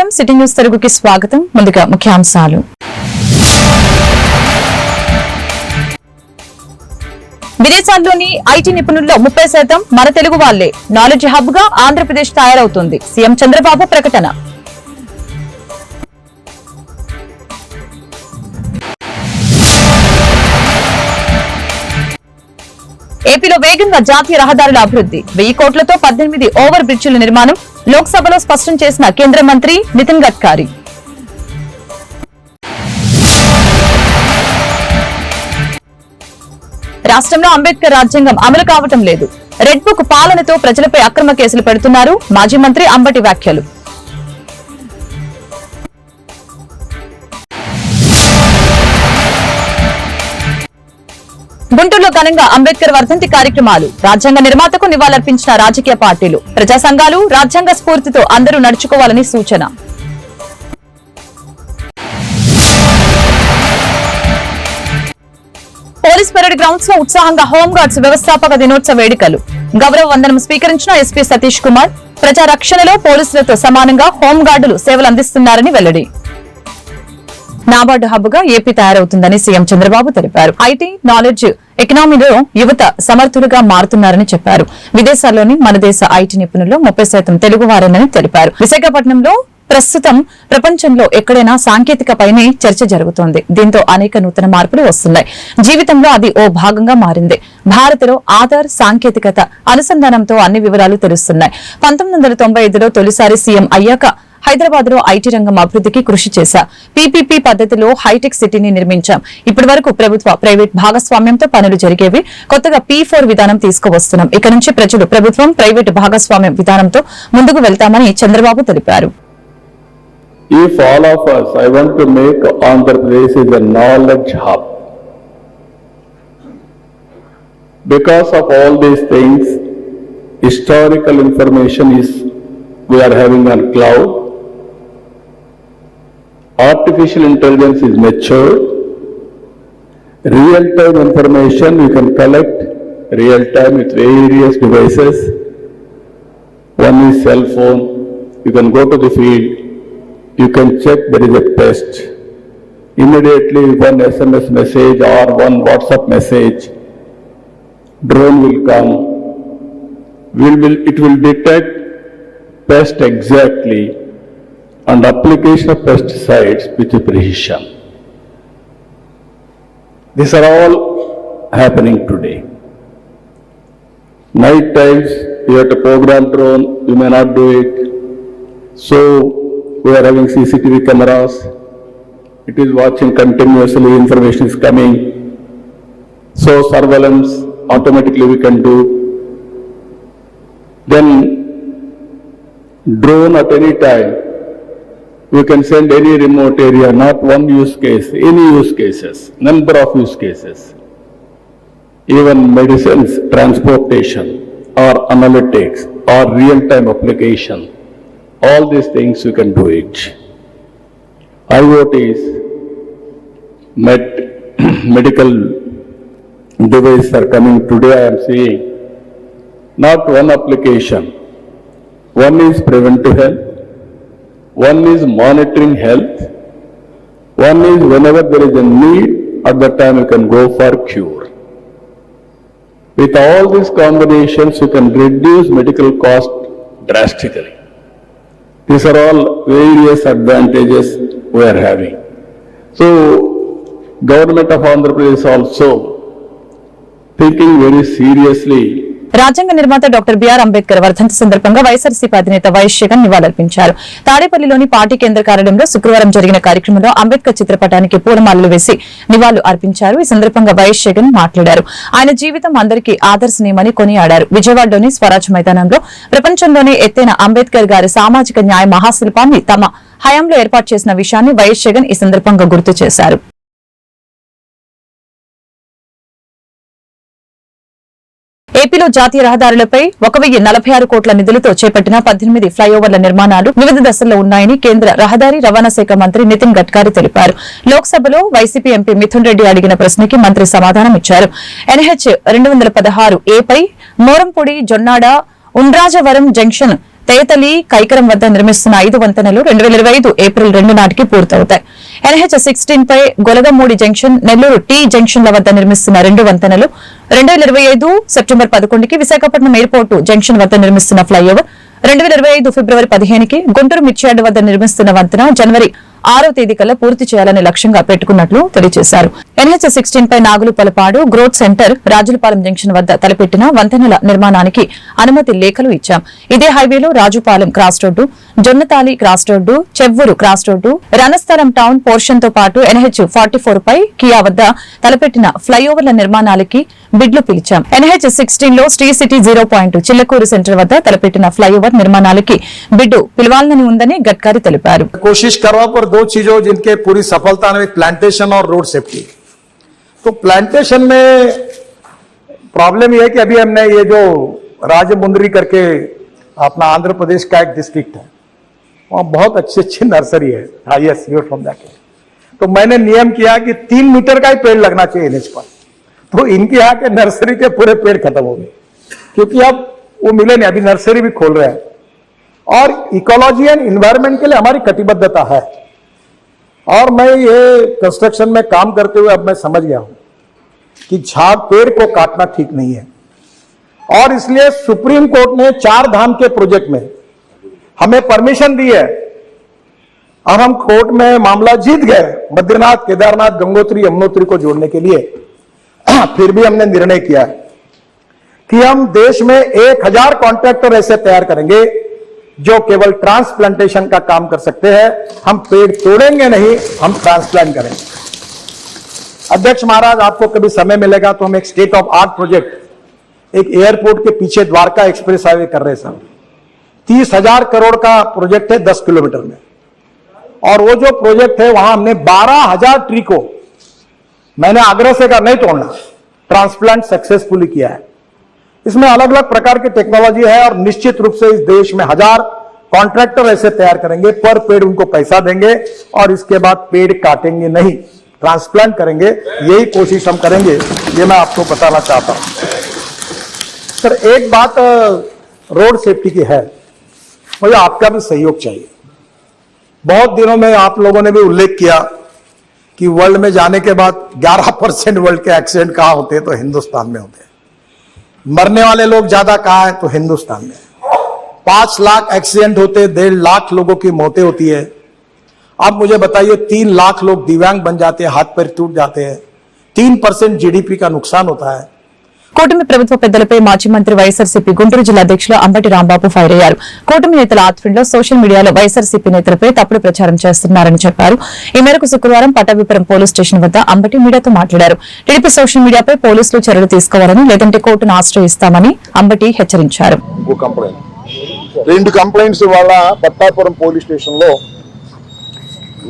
నమస్కారం city news తెలుగుకి స్వాగతం. ముందుగా ముఖ్యాంశాలు. విదేశాల్లోని ఐటీ నిపుణుల్లో 30% మన తెలుగు వాళ్లే. నాలెడ్జ్ హబ్ గా ఆంధ్రప్రదేశ్ తయారవుతుంది. సీఎం చంద్రబాబు ప్రకటన. ఏపీలో వేగంగా జాతీయ రహదారుల అభివృద్ధి. 1000 కోట్లతో 18 ఓవర్ బ్రిడ్జిల నిర్మాణం లోక్సభలో స్పష్టం చేసిన కేంద్ర మంత్రి నితిన్ గడ్కరీ. రాష్ట్రంలో అంబేద్కర్ రాజ్యాంగం అమలు కావటం లేదు. రెడ్ బుక్ పాలనతో ప్రజలపై అక్రమ కేసులు పెడుతున్నారు. మాజీ మంత్రి అంబటి వ్యాఖ్యలు. గుంటూరులో ఘనంగా అంబేద్కర్ వర్ధంతి కార్యక్రమాలు. రాజ్యాంగ నిర్మాతకు నివాళులర్పించిన రాజకీయ పార్టీలు, ప్రజా సంఘాలు రాజ్యాంగ స్ఫూర్తితో అందరూ నడుచుకోవాలని సూచన. పోలీస్ పరేడ్ గ్రౌండ్స్ లో ఉత్సాహంగా హోంగార్డ్స్ వ్యవస్థాపక దినోత్సవ వేడుకలు. గౌరవ వందనం స్వీకరించిన ఎస్పీ సతీష్ కుమార్. ప్రజా రక్షణలో పోలీసులతో సమానంగా హోంగార్డులు సేవలు అందిస్తున్నారని వెల్లడి. నాబార్డు హబ్ గా ఏపీ తయారవుతుందని సీఎం చంద్రబాబు తెలిపారు. ఐటీ, నాలెడ్జ్ ఎకనామీలో యువత సమర్థులుగా మారుతున్నారని చెప్పారు. విదేశాల్లోని మన దేశ ఐటీ నిపుణుల్లో 30% తెలుగువారేనని తెలిపారు. విశాఖపట్నంలో ప్రస్తుతం ప్రపంచంలో ఎక్కడైనా సాంకేతికపైనే చర్చ జరుగుతోంది. దీంతో అనేక నూతన మార్పులు వస్తున్నాయి. జీవితంలో అది ఓ భాగంగా మారింది. భారత్లో ఆధార్ సాంకేతికత అనుసంధానంతో అన్ని వివరాలు తెలుస్తున్నాయి. 1995లో తొలిసారి సీఎం అయ్యాక హైదరాబాద్ లో ఐటీ రంగం అభివృద్ధికి కృషి చేశా. పీపీపీ పద్ధతిలో హైటెక్ సిటీని నిర్మించాం. ఇప్పటి వరకు ప్రభుత్వ, ప్రైవేట్ భాగస్వామ్యంతో పనులు జరిగేవి. కొత్తగా P4 విధానం తీసుకువస్తున్నాం. ఇక నుంచి ప్రజలు ప్రభుత్వం, ప్రైవేట్ భాగస్వామ్యం విధానంతో ముందుకు వెళ్తామని చంద్రబాబు తెలిపారు. If all of us, I want to make Andhra Pradesh is a knowledge hub. Because of all these things, historical information is we are having on cloud. Artificial intelligence is mature. Real-time information you can collect real-time with various devices. One is cell phone. You can go to the field. You can check there is a pest. Immediately one SMS message or one WhatsApp message, drone will come. It will detect pest exactly and application of pesticides with precision. These are all happening today. Night times you have to program drone, you may not do it. So we are having CCTV cameras. It is watching continuously, information is coming. So surveillance automatically we can do. Then drone at any time, we can send any remote area, not one use case, any use cases, number of use cases. Even medicines, transportation, or analytics, or real-time application. All these things you can do it. IoTs, medical devices are coming today. I am seeing not one application. One is preventive health. One is monitoring health. One is whenever there is a need, at that time you can go for cure. With all these combinations, you can reduce medical cost drastically. These are all various advantages we are having. So, Government of Andhra Pradesh also thinking very seriously. రాజ్యాంగ నిర్మాత doctor BR Ambedkar వర్ధంతి సందర్భంగా వైఎస్ఆర్సీపీ అధినేత YS Jagan నివాళులర్పించారు. తాడేపల్లిలోని party కేంద్ర కార్యాలయంలో శుక్రవారం జరిగిన కార్యక్రమంలో అంబేద్కర్ చిత్రపటానికి పూలమాలలు వేసి నివాళులు అర్పించారు. ఈ సందర్భంగా వైఎస్ జగన్ మాట్లాడారు. ఆయన జీవితం అందరికీ ఆదర్శనీయమని కొనియాడారు. విజయవాడలోని స్వరాజ్ మైదానంలో ప్రపంచంలోనే ఎత్తైన అంబేద్కర్ గారి సామాజిక న్యాయ మహాశిల్పాన్ని తమ హయాంలో ఏర్పాటు చేసిన విషయాన్ని వైఎస్ జగన్ ఈ సందర్భంగా గుర్తు చేశారు. ఏపీలో జాతీయ రహదారులపై 1046 కోట్ల నిధులతో చేపట్టిన 18 ఫ్లైఓవర్ల నిర్మాణాలు వివిధ దశల్లో ఉన్నాయని కేంద్ర రహదారి రవాణా శాఖ మంత్రి నితిన్ గడ్కరీ తెలిపారు. లోక్సభలో వైసీపీ ఎంపీ మిథున్ రెడ్డి అడిగిన ప్రశ్నకి మంత్రి సమాధానం ఇచ్చారు. NH 216 A పై మోరంపొడి, జొన్నాడ, ఉండ్రాజవరం జంక్షన్ తేతలి కైకరం వద్ద నిర్మిస్తున్న 5 వంతెనలు 2025 ఏప్రిల్ 2 నాటికి పూర్తవుతాయి. NH-16 పై గొలగమూడి జంక్షన్, నెల్లూరు టీ జంక్షన్ల వద్ద నిర్మిస్తున్న 2 వంతెనలు 2025 సెప్టెంబర్ 11కి, విశాఖపట్నం ఎయిర్పోర్టు జంక్షన్ వద్ద నిర్మిస్తున్న ఫ్లైఓవర్ 2025 ఫిబ్రవరి 15కి, గుంటూరు మిర్చియార్డు వద్ద నిర్మిస్తున్న వంతెన జనవరి 6వ తేదీ కల్లా పూర్తి చేయాలని లక్ష్యంగా పెట్టుకున్నట్లు తెలియజేశారు. NH-16 పై Nagulupalapadu growth centre, Rajulapalem junction వద్ద తలపెట్టిన వంతెనల నిర్మాణానికి అనుమతి లేఖలు ఇచ్చాం. ఇదే హైవేలో Rajupalem cross road, Jonnatali cross road, Chevvuru cross road, Ranasthalam town portion తో పాటు NH-44 పై కియా వద్ద తలపెట్టిన ఫ్లైఓవర్ల నిర్మాణాలకి బిడ్లు పిలిచాం. NH-16 లో శ్రీ సిటీ 0 చిల్లకూరు సెంటర్ వద్ద తలపెట్టిన ఫ్లైఓవర్ నిర్మాణాలకి బిడ్డు పిలవాలని ఉందని గడ్కరీ తెలిపారు. कोशिश करो पर दो चीजों जिनके पूरी सफलता में प्लांटेशन और रोड सेफ्टी। तो प्लांटेशन में प्रॉब्लम यह है कि अभी हमने ये जो राजमुंदरी करके अपना आंध्र प्रदेश का एक डिस्ट्रिक्ट है, वहाँ बहुत अच्छी नर्सरी है, हाईएस्ट व्यू फ्रॉम दैट। तो मैंने नियम किया कि 3 मीटर का ही पेड़ लगना चाहिए NH पर। तो इनके यहाँ के नर्सरी के पूरे पेड़ खत्म हो गए, क्योंकि अब वो मिले नहीं, अभी नर्सरी भी खोल रहे हैं। और इकोलॉजी एंड इन्वायरमेंट के लिए हमारी कटिबद्धता है। और मैं ये कंस्ट्रक्शन में काम करते हुए अब मैं समझ गया हूं कि झाड़ पेड़ को काटना ठीक नहीं है। और इसलिए सुप्रीम कोर्ट ने 4 धाम के प्रोजेक्ट में हमें परमिशन दी है और हम कोर्ट में मामला जीत गए, बद्रीनाथ, केदारनाथ, गंगोत्री, यमुनोत्री को जोड़ने के लिए। फिर भी हमने निर्णय किया है कि हम देश में 1000 कॉन्ट्रैक्टर ऐसे तैयार करेंगे जो केवल ट्रांसप्लांटेशन का काम कर सकते हैं। हम पेड़ तोड़ेंगे नहीं, हम ट्रांसप्लांट करेंगे। अध्यक्ष महाराज, आपको कभी समय मिलेगा तो हम एक स्टेट ऑफ आर्ट प्रोजेक्ट, एक एयरपोर्ट के पीछे द्वारका एक्सप्रेस हाईवे कर रहे हैं। 30,000 करोड़ का प्रोजेक्ट है 10 किलोमीटर में। और वो जो प्रोजेक्ट है वहां हमने 12,000 ट्री को मैंने आग्रह से कहा नहीं तोड़ना, ट्रांसप्लांट सक्सेसफुली किया है। इसमें अलग अलग प्रकार की टेक्नोलॉजी है और निश्चित रूप से इस देश में 1000 कॉन्ट्रैक्टर ऐसे तैयार करेंगे, पर पेड़ उनको पैसा देंगे और इसके बाद पेड़ काटेंगे नहीं, ट्रांसप्लांट करेंगे। यही कोशिश हम करेंगे, ये मैं आपको बताना चाहता हूं। सर, एक बात रोड सेफ्टी की है, मुझे आपका भी सहयोग चाहिए। बहुत दिनों में आप लोगों ने भी उल्लेख किया कि वर्ल्ड में जाने के बाद 11% वर्ल्ड के एक्सीडेंट कहां होते हैं, तो हिंदुस्तान में होते हैं। मरने वाले लोग ज्यादा कहां है, तो हिंदुस्तान में। 5 लाख एक्सीडेंट होते, 1.5 लाख लोगों की मौतें होती है। अब मुझे बताइए, 3 लाख लोग दिव्यांग बन जाते हैं, हाथ पैर टूट जाते हैं, 3% GDP का नुकसान होता है। కూటమి ప్రభుత్వ పెద్దలపై మాజీ మంత్రి వైఎస్ఆర్సీపీ గుంటూరు జిల్లా అధ్యక్షులు అంబటి రాంబాబు ఫైర్ అయ్యారు. కూటమి నేతల ఆధ్వర్యంలో సోషల్ మీడియాలో వైఎస్ఆర్సీపీ నేతలపై తప్పుడు ప్రచారం చేస్తున్నారని చెప్పారు. ఈ మేరకు శుక్రవారం పట్టాభిపురం పోలీస్ స్టేషన్ వద్ద అంబటి మీడియాతో మాట్లాడారు. టీడీపీ సోషల్ మీడియాపై పోలీసులు చర్యలు తీసుకోవాలని, లేదంటే కోర్టును ఆశ్రయిస్తామని అంబటి హెచ్చరించారు. 2 కంప్లైంట్స్ ఇవాళ పట్టాపురం పోలీస్ స్టేషన్ లో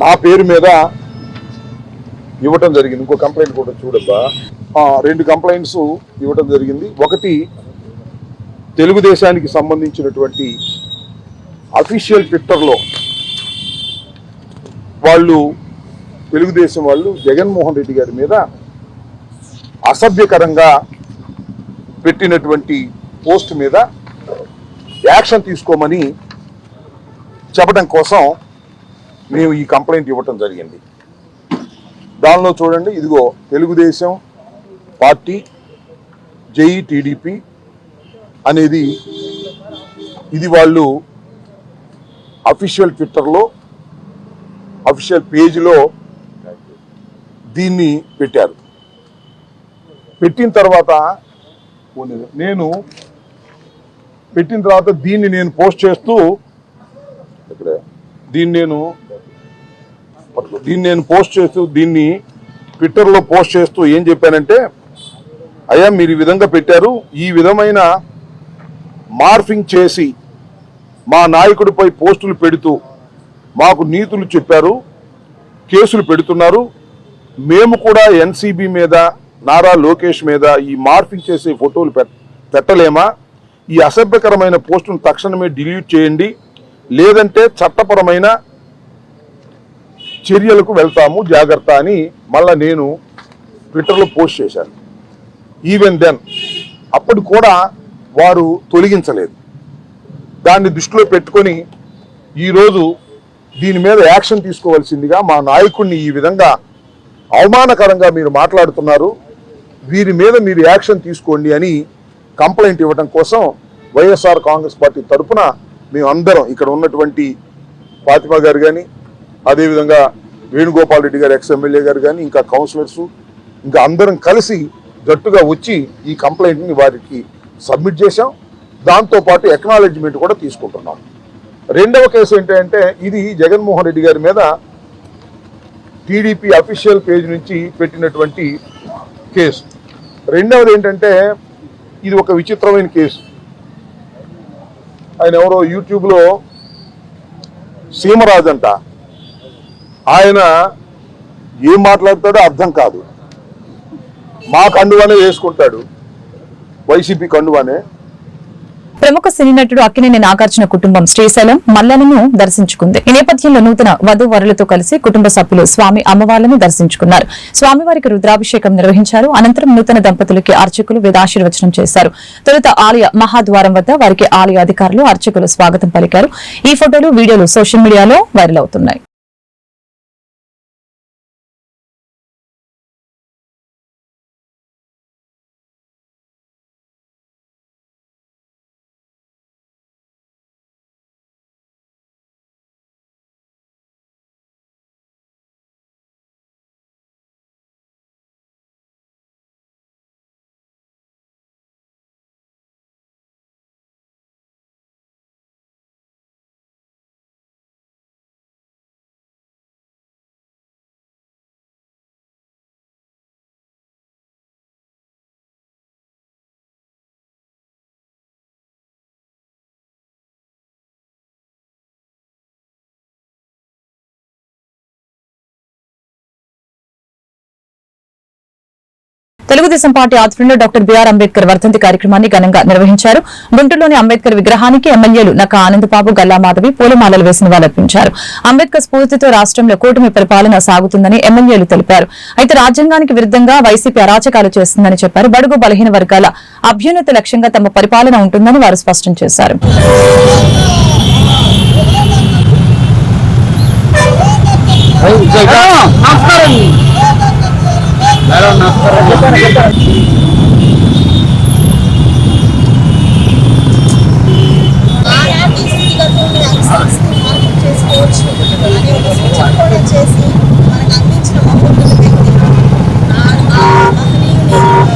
నా పేరు మీద ఇవ్వటం జరిగింది. ఇంకో కంప్లైంట్ కూడా చూడబ్బా. 2 కంప్లైంట్స్ ఇవ్వటం జరిగింది. ఒకటి తెలుగుదేశానికి సంబంధించినటువంటి అఫీషియల్ ట్విట్టర్లో వాళ్ళు, తెలుగుదేశం వాళ్ళు జగన్మోహన్ రెడ్డి గారి మీద అసభ్యకరంగా పెట్టినటువంటి పోస్ట్ మీద యాక్షన్ తీసుకోమని చెప్పడం కోసం మేము ఈ కంప్లైంట్ ఇవ్వటం జరిగింది. దానిలో చూడండి, ఇదిగో తెలుగుదేశం పార్టీ జై టీడీపీ అనేది ఇది వాళ్ళు అఫీషియల్ ట్విట్టర్లో అఫీషియల్ పేజీలో దీన్ని పెట్టారు. పెట్టిన తర్వాత దీన్ని నేను పోస్ట్ చేస్తూ దీన్ని ట్విట్టర్లో పోస్ట్ చేస్తూ ఏం చెప్పానంటే, అయ్యా మీరు ఈ విధంగా పెట్టారు, ఈ విధమైన మార్ఫింగ్ చేసి మా నాయకుడిపై పోస్టులు పెడుతూ మాకు నీతులు చెప్పారు, కేసులు పెడుతున్నారు. మేము కూడా ఎన్సీబీ మీద, నారా లోకేష్ మీద ఈ మార్ఫింగ్ చేసే ఫోటోలు పెట్టలేమా? ఈ అసభ్యకరమైన పోస్టును తక్షణమే డిలీట్ చేయండి, లేదంటే చట్టపరమైన చర్యలకు వెళ్తాము, జాగ్రత్త అని మళ్ళా నేను ట్విట్టర్లో పోస్ట్ చేశాను. ఈవెన్ దెన్ అప్పుడు కూడా వారు తొలగించలేదు. దాన్ని దృష్టిలో పెట్టుకొని ఈరోజు దీని మీద యాక్షన్ తీసుకోవాల్సిందిగా మా నాయకుడిని ఈ విధంగా అవమానకరంగా మీరు మాట్లాడుతున్నారు, వీరి మీద మీరు యాక్షన్ తీసుకోండి అని కంప్లైంట్ ఇవ్వడం కోసం వైఎస్ఆర్ కాంగ్రెస్ పార్టీ తరఫున మేమందరం ఇక్కడ ఉన్నటువంటి ఫాతిమా గారు కానీ, అదేవిధంగా వేణుగోపాల్ రెడ్డి గారు ఎక్స్-ఎమ్మెల్యే గారు కానీ, ఇంకా కౌన్సిలర్స్, ఇంకా అందరం కలిసి జట్టుగా వచ్చి ఈ కంప్లైంట్ని వారికి సబ్మిట్ చేశాం. దాంతోపాటు ఎక్నాలెడ్జ్మెంట్ కూడా తీసుకుంటున్నాం. రెండవ కేసు ఏంటంటే ఇది జగన్మోహన్ రెడ్డి గారి మీద టీడీపీ అఫీషియల్ పేజ్ నుంచి పెట్టినటువంటి కేసు. రెండవది ఏంటంటే ఇది ఒక విచిత్రమైన కేసు. ఆయన ఎవరో యూట్యూబ్లో సీమరాజ్ అంట, ఆయన ఏం మాట్లాడతాడో అర్థం కాదు. మా కండువానే వేసుకుంటాడు, వైసీపీ కండువానే. ప్రముఖ సినీ నటుడు అక్కినేని నాగార్జున కుటుంబం శ్రీశైలం మల్లలను దర్శించుకుంది. ఈ నేపథ్యంలో నూతన వధూవరులతో కలిసి కుటుంబ సభ్యులు స్వామి అమ్మవార్లను దర్శించుకున్నారు. స్వామివారికి రుద్రాభిషేకం నిర్వహించారు. అనంతరం నూతన దంపతులకి అర్చకులు వేదాశీర్వచనం చేశారు. తొలుత ఆలయ మహాద్వారం వద్ద వారికి ఆలయ అధికారులు అర్చకులు స్వాగతం పలికారు. ఈ ఫోటోలు, వీడియోలు సోషల్ మీడియాలో వైరల్ అవుతున్నాయి. తెలుగుదేశం పార్టీ ఆధ్వర్యంలో డాక్టర్ బిఆర్ అంబేద్కర్ వర్ధంతి కార్యక్రమాన్ని ఘనంగా నిర్వహించారు. గుంటూరులోని అంబేద్కర్ విగ్రహానికి ఎమ్మెల్యేలు నక్క ఆనందబాబు, గల్లా మాధవి పూలమాలలు వేసి నివాళులర్పించారు. అంబేద్కర్ స్ఫూర్తితో రాష్ట్రంలో కూటమి పరిపాలన సాగుతుందని ఎమ్మెల్యేలు తెలిపారు. అయితే రాజ్యాంగానికి విరుద్ధంగా వైసీపీ అరాచకాలు చేస్తుందని చెప్పారు. బడుగు బలహీన వర్గాల అభ్యున్నతి లక్ష్యంగా తమ పరిపాలన ఉంటుందని వారు స్పష్టం చేశారు. చేసి మనకు అందించిన మహోన్నత వ్యక్తి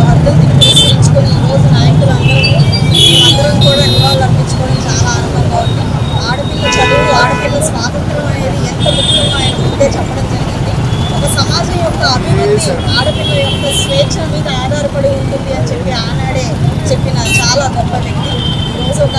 వర్ధంతిని పురస్కరించుకొని ఈరోజు నాయకులందరం కూడా నివాళులు అర్పించుకొని చాలా ఆనందంగా ఉంది. ఆడపిల్ల చదువు, ఆడపిల్ల స్వాతంత్రం అనేది ఎంత ముఖ్యమో ఆయన ముందే చెప్పడం జరిగింది. ఒక సమాజం యొక్క అభివృద్ధి ఆడపిల్ల యొక్క స్వేచ్ఛ మీద ఆధారపడి ఉంటుంది అని చెప్పి ఆనాడే చెప్పిన చాలా గొప్ప వ్యక్తి. ఈరోజు ఒక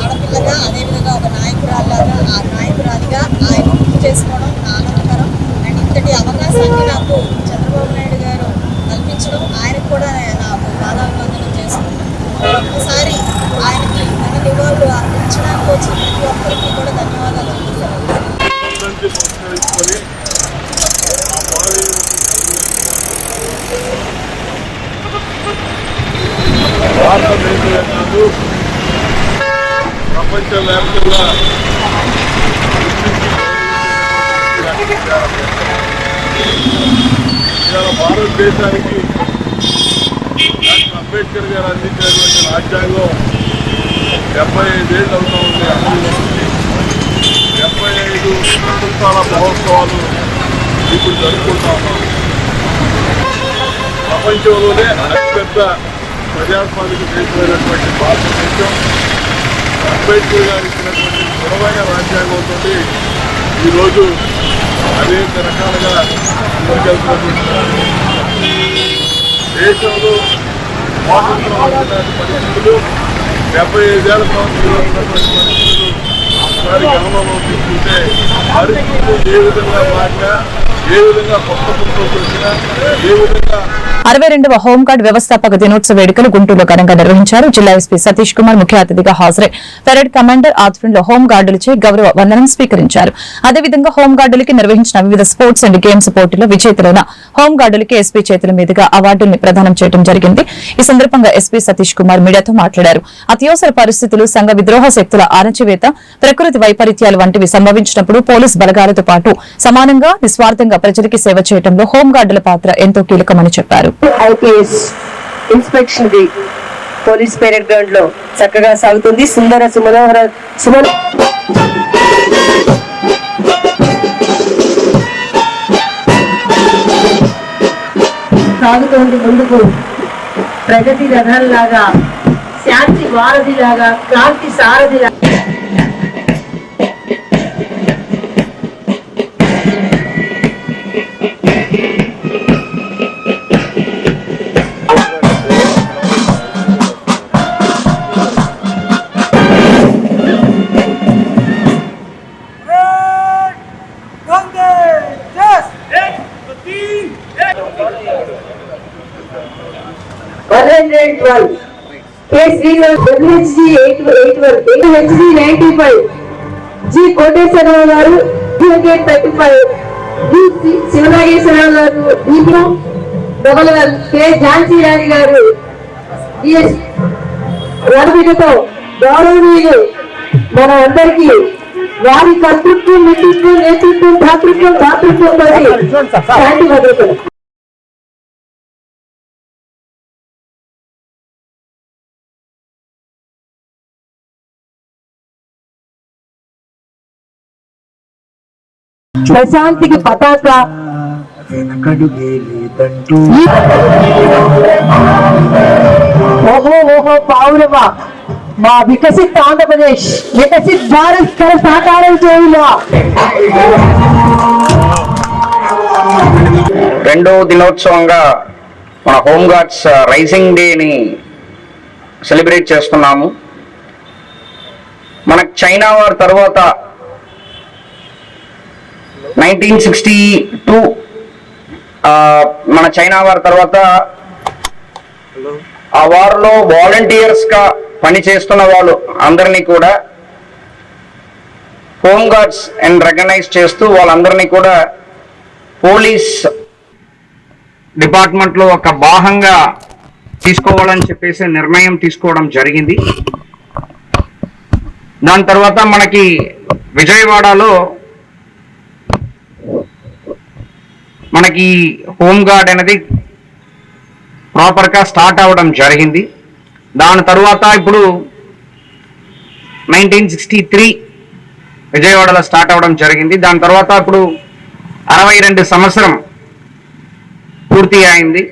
ఆడపిల్లగా, అదేవిధంగా ఒక నాయకురాలిగా, ఆ నాయకురాలిగా ఆయన గుర్తు చేసుకోవడం ఆనందకరం. అండ్ ఇంతటి అవకాశాన్ని నాకు చంద్రబాబు నాయుడు గారు కల్పించడం, ఆయనకు కూడా నాకు పాదాభివందనం చేసుకుంటున్నాను. ఒక్కసారి ఆయనకి మన నివాళులు అర్పించడానికి వచ్చిన ప్రతి ఒక్కరికి కూడా ధన్యవాదాలు చెల్లిస్తున్నాను. ప్రపంచవ్యాప్తంగా ఇవాళ భారతదేశానికి డాక్టర్ అంబేద్కర్ గారు అందించినటువంటి రాజ్యాంగం 75 ఏళ్ళు అవుతా ఉంది. అమలులో ఉంది. 75 స్వతంత్రాల మహోత్సవాలు ఇప్పుడు జరుపుకుంటా ఉన్నాం. ప్రపంచంలోనే అతిపెద్ద ప్రజాస్వామిక దేశమైనటువంటి భారతదేశం అంబేద్కర్ గారు ఇచ్చినటువంటి దృఢమైన రాజ్యాంగంతో ఈరోజు అనేక రకాలుగా ముందుకెళ్తున్నటువంటి దేశంలో స్వాతంత్రం పరిస్థితులు 75 ఏళ్ల సంవత్సరంలో ఉన్నటువంటి పరిస్థితులు ఒకసారి గమనంలో తీసుకుంటే పరిస్థితులు ఏ విధంగా మారినా ఏ విధంగా కొత్త వచ్చినా ఏ విధంగా 62వ హోంగార్డ్ వ్యవస్థాపక దినోత్సవ వేడుకలు గుంటూరులో ఘనంగా నిర్వహించారు. జిల్లా ఎస్పీ సతీష్ కుమార్ ముఖ్య అతిథిగా హాజరై పెరేడ్ కమాండర్ ఆధ్వర్యంలో హోంగార్డులచే గౌరవ వందనం స్వీకరించారు. అదేవిధంగా హోంగార్డులకి నిర్వహించిన వివిధ స్పోర్ట్స్ అండ్ గేమ్స్ పోటీల్లో విజేతలైన హోంగార్డులకి ఎస్పీ చేతుల మీదుగా అవార్డుల్ని ప్రదానం చేయడం జరిగింది. ఈ సందర్భంగా ఎస్పీ సతీష్ కుమార్ మీడియాతో మాట్లాడారు. అత్యవసర పరిస్థితులు, సంఘ విద్రోహ శక్తుల అణచివేత, ప్రకృతి వైపరీత్యాలు వంటివి సంభవించినప్పుడు పోలీస్ బలగాలతో పాటు సమానంగా నిస్వార్థంగా ప్రజలకి సేవ చేయడంలో హోంగార్డుల పాత్ర ఎంతో కీలకమని చెప్పారు. IPS inspection the police parade ground లో చక్కగా సాగుతుంది. సుందర సుమనోహర సాగుతోంది ముందుకు. ప్రగతి రథంలాగా, శాంతి వారధిలాగా, క్రాంతి సారథిలాగా. WHG 95, G కోటేశ్వరరావు గారు 35, D శివనాగేశ్వరరావు గారు, కే ఝాన్సీ రాణి గారు వరవిడితో గౌరవనీయులు మన అందరికీ వారి కర్తృత్వం, మిత్రుత్వం, నేతృత్వం, దాతృత్వం శాంతి భద్రతలు. ప్రశాంతికి పతాక ఓహో పౌరవ మా వికసిత్ ఆంధ్రప్రదేశ్, వికసిత్ భారత్ సాకారం చేయులా. రెండో దినోత్సవంగా మన హోంగార్డ్స్ రైజింగ్ డేని సెలబ్రేట్ చేస్తున్నాము. మనకు చైనా వార్ తర్వాత 1962 మన చైనా వార్ తర్వాత ఆ వార్లో వాలంటీర్స్ గా పనిచేస్తున్న వాళ్ళు అందరినీ కూడా హోంగార్డ్స్ అండ్ రికగ్నైజ్ చేస్తూ వాళ్ళందరినీ కూడా పోలీస్ డిపార్ట్మెంట్లో ఒక భాగంగా తీసుకోవాలని చెప్పేసి నిర్ణయం తీసుకోవడం జరిగింది. దాని తర్వాత మనకి విజయవాడలో మనకి హోంగార్డ్ అనేది ప్రాపర్గా స్టార్ట్ అవ్వడం జరిగింది. దాని తర్వాత ఇప్పుడు 1963 విజయవాడలో స్టార్ట్ అవ్వడం జరిగింది. దాని తర్వాత ఇప్పుడు 62 సంవత్సరం పూర్తి అయింది.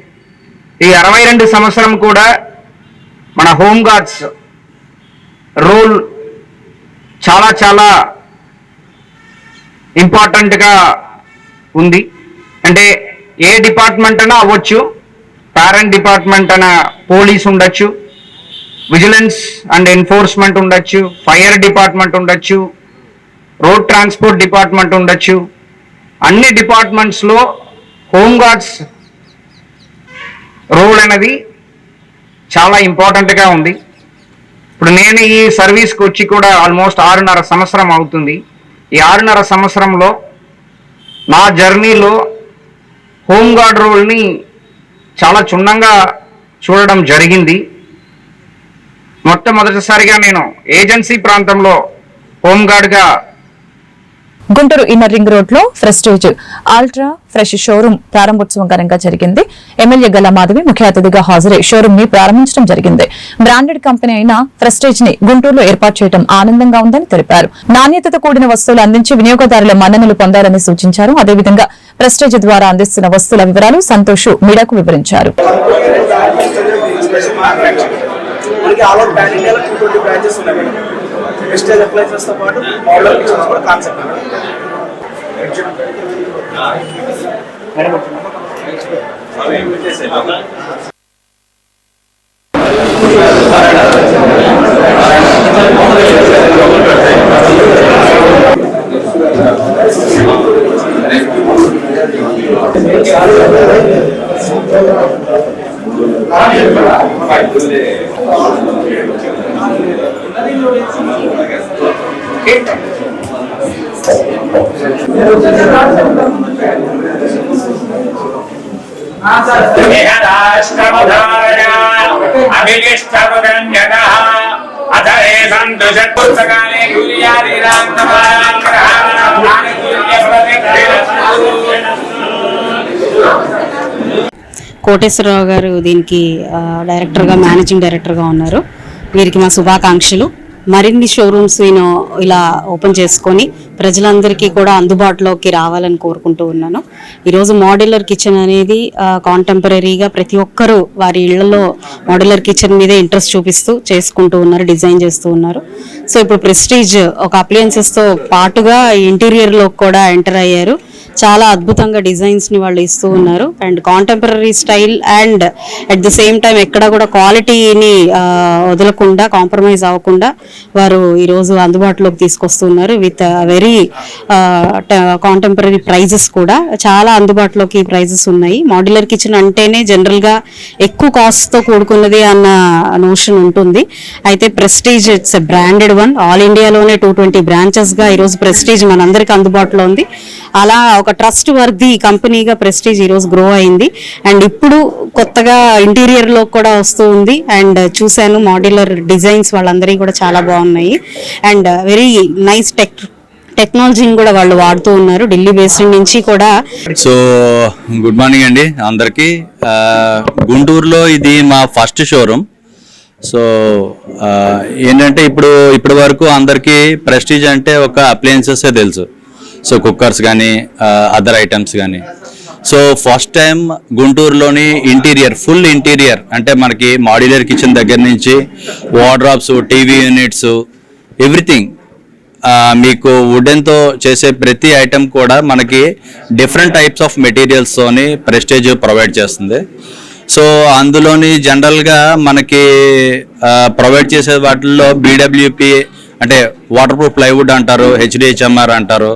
ఈ 62 సంవత్సరం కూడా మన హోంగార్డ్స్ రోల్ చాలా చాలా ఇంపార్టెంట్గా ఉంది. అంటే ఏ డిపార్ట్మెంట్ అయినా అవ్వచ్చు, పేరెంట్ డిపార్ట్మెంట్ అయినా పోలీస్ ఉండొచ్చు, విజిలెన్స్ అండ్ ఎన్ఫోర్స్మెంట్ ఉండొచ్చు, ఫైర్ డిపార్ట్మెంట్ ఉండొచ్చు, రోడ్ ట్రాన్స్పోర్ట్ డిపార్ట్మెంట్ ఉండొచ్చు. అన్ని డిపార్ట్మెంట్స్లో హోంగార్డ్స్ రోల్ అనేది చాలా ఇంపార్టెంట్గా ఉంది. ఇప్పుడు నేను ఈ సర్వీస్కి వచ్చి కూడా ఆల్మోస్ట్ 6.5 సంవత్సరం అవుతుంది. ఈ 6.5 సంవత్సరంలో నా జర్నీలో హోంగార్డ్ రోల్ని చాలా క్షుణ్ణంగా చూడడం జరిగింది. మొట్టమొదటిసారిగా నేను ఏజెన్సీ ప్రాంతంలో హోంగార్డ్గా గుంటూరు ఇన్నర్ రింగ్ రోడ్ లో ప్రెస్టీజ్ అల్ట్రా ఫ్రెష్ షోరూమ్ ప్రారంభోత్సవం ఘనంగా జరిగింది. ఎమ్మెల్యే గల్లా మాధవి ముఖ్య అతిథిగా హాజరై షోరూమ్ ని ప్రారంభించడం జరిగింది. బ్రాండెడ్ కంపెనీ అయిన ప్రెస్టీజ్ ని గుంటూరులో ఏర్పాటు చేయడం ఆనందంగా ఉందని తెలిపారు. నాణ్యతతో కూడిన వస్తువులు అందించి వినియోగదారుల మన్ననలు పొందాలని సూచించారు. అదేవిధంగా ప్రెస్టీజ్ ద్వారా అందిస్తున్న వస్తువుల వివరాలు సంతోష్ మీడియాకు వివరించారు. మనకి ఆల్ ఓవర్ పాన్ ఇండియాలో 220 బ్రాంచెస్ ఉన్నాయి మేడం. వెస్టేజ్ అప్లయన్సెస్ తో పాటు మోడల్ కిచెన్స్ కూడా కాన్సెప్ట్ మేడం. కోటేశ్వరరావు గారు దీనికి డైరెక్టర్గా, మేనేజింగ్ డైరెక్టర్గా ఉన్నారు. వీరికి మా శుభాకాంక్షలు. మరిన్ని షోరూమ్స్ ఇలా ఓపెన్ చేసుకొని ప్రజలందరికీ కూడా అందుబాటులోకి రావాలని కోరుకుంటూ ఉన్నాను. ఈరోజు మోడ్యులర్ కిచెన్ అనేది కాంటెంపరీగా ప్రతి ఒక్కరూ వారి ఇళ్లలో మోడ్యులర్ కిచెన్ మీదే ఇంట్రెస్ట్ చూపిస్తూ చేసుకుంటూ ఉన్నారు, డిజైన్ చేస్తూ ఉన్నారు. సో ఇప్పుడు ప్రెస్టీజ్ ఒక అప్లయన్సెస్తో పాటుగా ఇంటీరియర్లో కూడా ఎంటర్ అయ్యారు. చాలా అద్భుతంగా డిజైన్స్ని వాళ్ళు ఇస్తూ ఉన్నారు. And contemporary style and at the same time ఎక్కడ కూడా క్వాలిటీని వదలకుండా, కాంప్రమైజ్ అవ్వకుండా వారు ఈరోజు అందుబాటులోకి తీసుకొస్తున్నారు. విత్ వెరీ కాంటెంపరీ ప్రైజెస్ కూడా చాలా అందుబాటులోకి ప్రైజెస్ ఉన్నాయి. మోడ్యులర్ కిచెన్ అంటేనే జనరల్గా ఎక్కువ కాస్ట్తో కూడుకున్నది అన్న నోషన్ ఉంటుంది. అయితే prestige it's a branded one. All ఇండియాలోనే 220 బ్రాంచెస్గా ఈరోజు ప్రెస్టీజ్ మనందరికీ అందుబాటులో ఉంది. అలా ఒక ట్రస్ట్ వర్ది కంపెనీగా ప్రెస్టీజ్ ఈరోజు గ్రో అయింది. అండ్ ఇప్పుడు కొత్తగా ఇంటీరియర్ లో కూడా వస్తూ ఉంది. అండ్ చూశాను మోడ్యులర్ డిజైన్స్ వాళ్ళందరికీ కూడా చాలా బాగున్నాయి. అండ్ వెరీ నైస్ టెక్నాలజీని కూడా వాళ్ళు వాడుతూ ఉన్నారు, ఢిల్లీ బేస్డ్ నుంచి కూడా. సో గుడ్ మార్నింగ్ అండి అందరికీ. గుంటూరులో ఇది మా ఫస్ట్ షోరూమ్. సో ఏంటంటే ఇప్పటి వరకు అందరికీ ప్రెస్టీజ్ అంటే ఒక అప్లయన్సెస్ తెలుసు. సో కుక్కర్స్ కానీ అదర్ ఐటమ్స్ కానీ. సో ఫస్ట్ టైం గుంటూరులోని ఫుల్ ఇంటీరియర్ అంటే మనకి మాడ్యులర్ కిచెన్ దగ్గర నుంచి వార్డ్రాబ్స్, టీవీ యూనిట్స్, ఎవ్రీథింగ్ మీకు వుడెన్తో చేసే ప్రతి ఐటమ్ కూడా మనకి డిఫరెంట్ టైప్స్ ఆఫ్ మెటీరియల్స్తోని ప్రెస్టీజ్ ప్రొవైడ్ చేస్తుంది. సో అందులోని జనరల్గా మనకి ప్రొవైడ్ చేసే వాటిల్లో BWP అంటే వాటర్ ప్రూఫ్ ప్లైవుడ్ అంటారు, HDHMR అంటారు,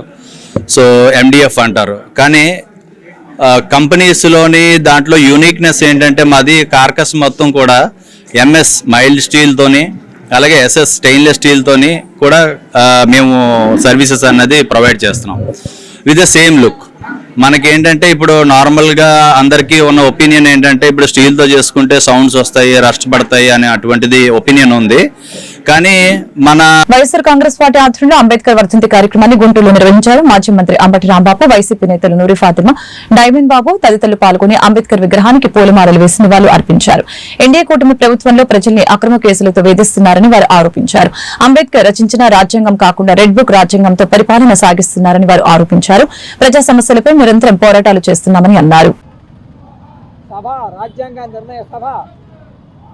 సో MDF అంటారు. కానీ కంపెనీస్లోని దాంట్లో యూనిక్నెస్ ఏంటంటే మాది కార్కస్ మొత్తం కూడా MS మైల్డ్ స్టీల్తోని, అలాగే SS స్టెయిన్లెస్ స్టీల్తోని కూడా మేము సర్వీసెస్ అన్నది ప్రొవైడ్ చేస్తున్నాం విత్ ద సేమ్ లుక్. మనకేంటంటే ఇప్పుడు నార్మల్గా అందరికీ ఉన్న ఒపీనియన్ ఏంటంటే ఇప్పుడు స్టీల్తో చేసుకుంటే సౌండ్స్ వస్తాయి, రస్ట్ పడతాయి అనే అటువంటిది ఒపీనియన్ ఉంది. కానీ మన వైఎస్ఆర్ కాంగ్రెస్ పార్టీ ఆధ్వర్యంలో అంబేద్కర్ వర్ధంతి కార్యక్రమాన్ని గుంటూరులో నిర్వహించారు. మాజీ మంత్రి అంబటి రాంబాబు, వైసీపీ నేతలు నూరి ఫాతిమా, డైమండ్ బాబు తదితరులు పాల్గొని అంబేద్కర్ విగ్రహానికి పూలమాలలు వేసి నివాళులు అర్పించారు. ఎన్డీఏ కూటమి ప్రభుత్వంలో ప్రజల్ని అక్రమ కేసులతో వేధిస్తున్నారని వారు ఆరోపించారు. అంబేద్కర్ రచించిన రాజ్యాంగం కాకుండా రెడ్ బుక్ రాజ్యాంగంతో పరిపాలన సాగిస్తున్నారని వారు ఆరోపించారు. ప్రజా సమస్యలపై నిరంతరం పోరాటాలు చేస్తున్నామని అన్నారు. సభ రాజ్యాంగ నిర్ణయ సభ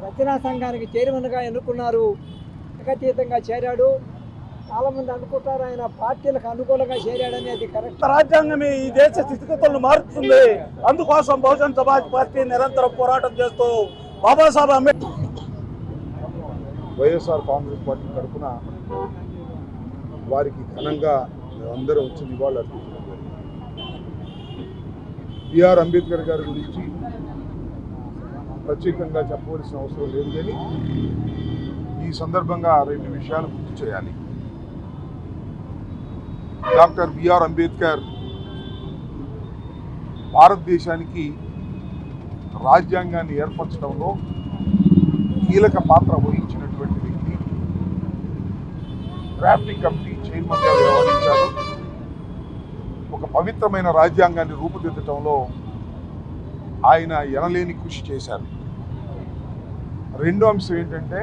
రచనా సంఘానికి చైర్మన్గా ఎన్నుకున్నారు. ఏకతీతంగా చేరాడు. చాలా మంది అనుకుంటారు ఆయన పార్టీలకు అనుకూలంగా చేరాడని, అది కరెక్ట్. రాజ్యాంగమే ఈ దేశ స్థితిగతులను మారుతుంది. అందుకోసం బహుజన్ సమాజ్ పార్టీ నిరంతరం పోరాటం చేస్తూ బాబాసాహెబ్ అంబేద్కర్ వైఎస్ఆర్ కాంగ్రెస్ పార్టీ తరఫున వారికి ఘనంగా అందరూ వచ్చి నివాళులు అర్పించడం. బిఆర్ అంబేద్కర్ గారి గురించి ప్రత్యేకంగా చెప్పవలసిన అవసరం లేదు, కానీ ఈ సందర్భంగా 2 విషయాలు గుర్తు చేయాలి. డాక్టర్ బిఆర్ అంబేద్కర్ భారతదేశానికి రాజ్యాంగాన్ని ఏర్పరచడంలో కీలక పాత్ర వహించినటువంటి వ్యక్తి. డ్రాఫ్టింగ్ కమిటీ చైర్మన్గా వ్యవహరించారు. ఒక పవిత్రమైన రాజ్యాంగాన్ని రూపుదిద్దటంలో ఆయన ఎనలేని కృషి చేశారు. రెండో అంశం ఏంటంటే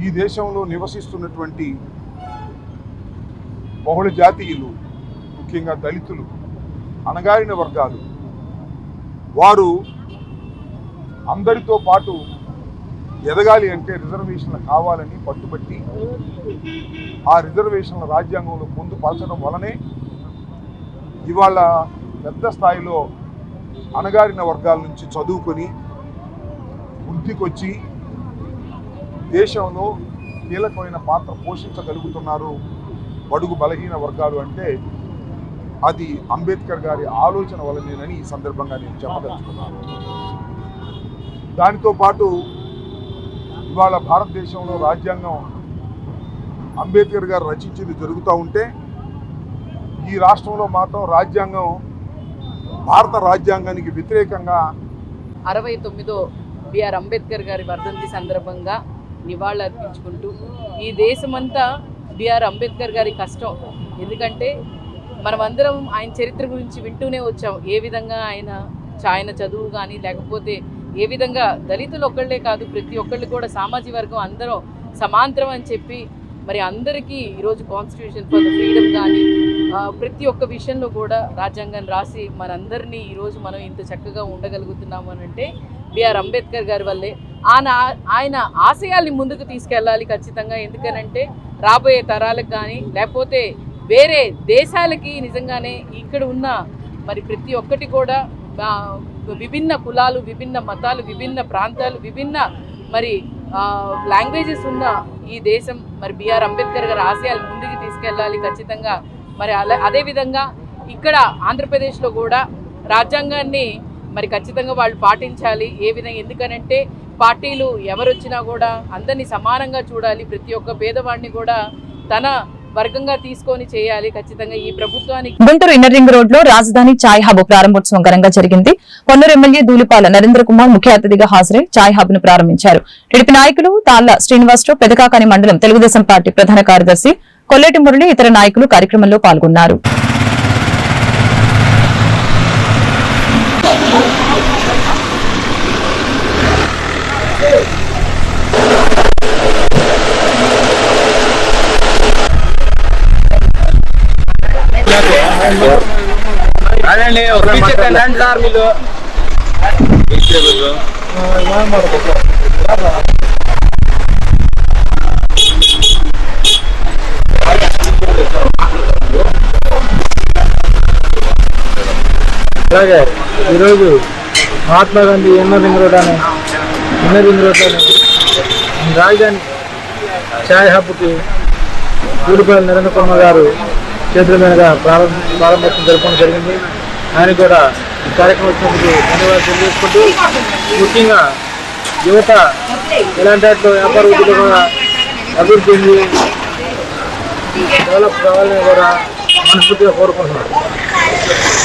ఈ దేశంలో నివసిస్తున్నటువంటి బహుళ జాతీయులు, ముఖ్యంగా దళితులు, అణగారిన వర్గాలు, వారు అందరితో పాటు ఎదగాలి అంటే రిజర్వేషన్లు కావాలని పట్టుబట్టి ఆ రిజర్వేషన్ల రాజ్యాంగంలో పొందుపరచడం వలనే ఇవాళ పెద్ద స్థాయిలో అణగారిన వర్గాల నుంచి చదువుకొని వృద్ధికొచ్చి దేశంలో కీలకమైన పాత్ర పోషించగలుగుతున్నారు బడుగు బలహీన వర్గాలు. అంటే అది అంబేద్కర్ గారి ఆలోచన వల్లనేనని ఈ సందర్భంగా నేను చెప్పదలుచుకున్నాను. దానితో పాటు ఇవాళ భారతదేశంలో రాజ్యాంగం అంబేద్కర్ గారు రచించింది జరుగుతూ ఉంటే ఈ రాష్ట్రంలో మాత్రం రాజ్యాంగం భారత రాజ్యాంగానికి వ్యతిరేకంగా 69వ బిఆర్ అంబేద్కర్ గారి వర్ధంతి సందర్భంగా నివాళులు అర్పించుకుంటూ ఈ దేశమంతా బిఆర్ అంబేద్కర్ గారి కష్టం. ఎందుకంటే మనమందరం ఆయన చరిత్ర గురించి వింటూనే వచ్చాం. ఏ విధంగా ఆయన చదువు కానీ లేకపోతే ఏ విధంగా దళితులు ఒక్కళ్ళే కాదు ప్రతి ఒక్కళ్ళు కూడా సామాజిక వర్గం అందరం సమాంతరం అని చెప్పి మరి అందరికీ ఈరోజు కాన్స్టిట్యూషన్ ఫర్ ద ఫ్రీడమ్ కానీ ప్రతి ఒక్క విషయంలో కూడా రాజ్యాంగాన్ని రాసి మనందరినీ ఈరోజు మనం ఇంత చక్కగా ఉండగలుగుతున్నాము అని అంటే బిఆర్ అంబేద్కర్ గారి వల్లే. ఆయన ఆశయాల్ని ముందుకు తీసుకెళ్ళాలి ఖచ్చితంగా. ఎందుకనంటే రాబోయే తరాలకు కానీ లేకపోతే వేరే దేశాలకి నిజంగానే ఇక్కడ ఉన్న మరి ప్రతి ఒక్కటి కూడా విభిన్న కులాలు, విభిన్న మతాలు, విభిన్న ప్రాంతాలు, విభిన్న మరి లాంగ్వేజెస్ ఉన్న ఈ దేశం మరి బిఆర్ అంబేద్కర్ గారి ఆశయాలు ముందుకు తీసుకెళ్ళాలి ఖచ్చితంగా. మరి అదేవిధంగా ఇక్కడ ఆంధ్రప్రదేశ్లో కూడా రాజ్యాంగాన్ని మరి ఖచ్చితంగా వాళ్ళు పాటించాలి. ఏ విధంగా, ఎందుకనంటే పార్టీలు ఎవరు వచ్చినా కూడా అందరినీ సమానంగా చూడాలి. ప్రతి ఒక్క పేదవాడిని కూడా తన వర్గంగా తీసుకొని చేయాలి ఖచ్చితంగా ఈ ప్రభుత్వానికి. గుంటూరు ఇన్నర్ రింగ్ రోడ్ లో రాజధాని చాయ్ హబ్ ప్రారంభోత్సవం ఘనంగా జరిగింది. కొన్నూరు ఎమ్మెల్యే ధూళిపాల నరేంద్ర కుమార్ ముఖ్య అతిథిగా హాజరై చాయ్ హబ్ ను ప్రారంభించారు. టీడీపీ నాయకులు తాళ్ల శ్రీనివాసరావు, పెదకాకాని మండలం తెలుగుదేశం పార్టీ ప్రధాన కార్యదర్శి కొల్లేటి మురళి, ఇతర నాయకులు కార్యక్రమంలో పాల్గొన్నారు. అలాగే ఈరోజు Mahatma Gandhi inner ring road రాజధాని చాయ్ హబ్కి ధూళిపాల నరేంద్ర కుమార్ గారు చేతుల మీదుగా ప్రారంభోత్సవం జరపడం జరిగింది. ఆయన కూడా ఈ కార్యక్రమం వచ్చినందుకు ధన్యవాదాలు తెలియజేసుకుంటూ, ముఖ్యంగా యువత ఇలాంటి వాటిలో వ్యాపార వృద్ధిలో కూడా అభివృద్ధి చెంది డెవలప్ కావాలని కూడా మనస్ఫూర్తిగా కోరుకుంటున్నాను.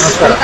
నమస్కారం.